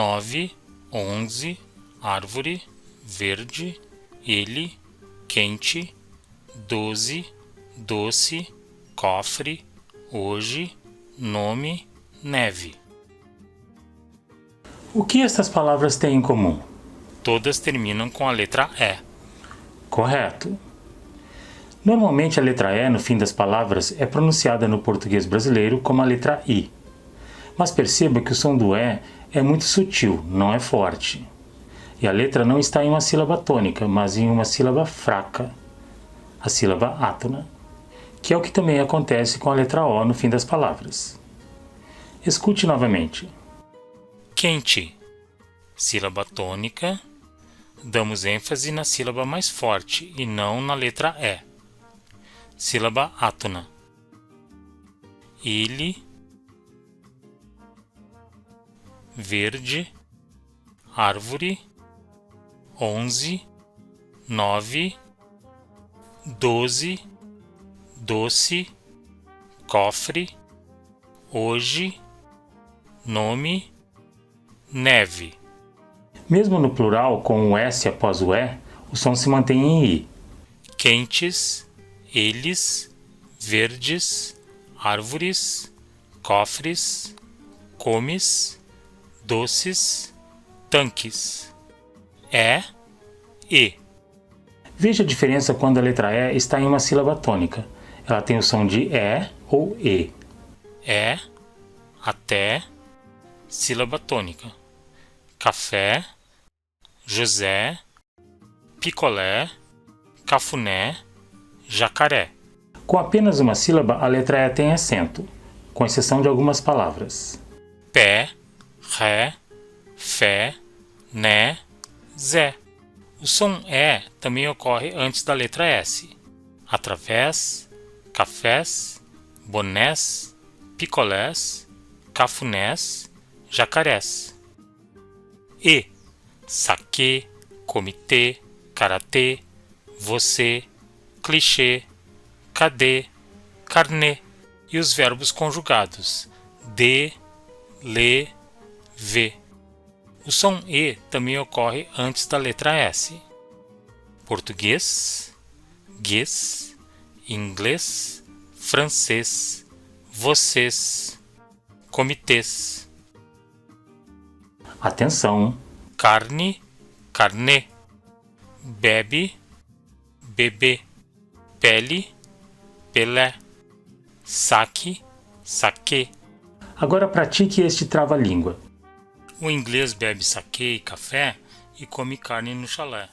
9, 11, árvore, verde, ele, quente, 12, doce, cofre, hoje, nome, neve. O que estas palavras têm em comum? Todas terminam com a letra E. Correto. Normalmente a letra E no fim das palavras é pronunciada no português brasileiro como a letra I. Mas perceba que o som do E é muito sutil, não é forte. E a letra não está em uma sílaba tônica, mas em uma sílaba fraca, a sílaba átona, que é o que também acontece com a letra O no fim das palavras. Escute novamente. Quente, sílaba tônica, damos ênfase na sílaba mais forte e não na letra E. Sílaba átona. Ele, verde, árvore, 11, 9, 12, doce, cofre, hoje, nome, neve. Mesmo no plural, com o S após o E, o som se mantém em I. Quentes, eles, verdes, árvores, cofres, comes, doces, tanques. E. Veja a diferença quando a letra E está em uma sílaba tônica. Ela tem o som de E ou E. Até, sílaba tônica. Café, José, picolé, cafuné, jacaré. Com apenas uma sílaba, a letra E tem acento, com exceção de algumas palavras. Pé, ré, fé, né, zé. O som E também ocorre antes da letra S. Através, cafés, bonés, picolés, cafunés, jacarés. E, saquê, comitê, karatê, você, clichê, cadê, carnê. E os verbos conjugados de, lê, vê. O som E também ocorre antes da letra S. Português, guês, inglês, francês, vocês, comitês. Atenção! Carne, carnê. Bebe, bebê. Pele, pelé. Saque, saquê. Agora pratique este trava-língua. O inglês bebe saquê e café e come carne no chalé.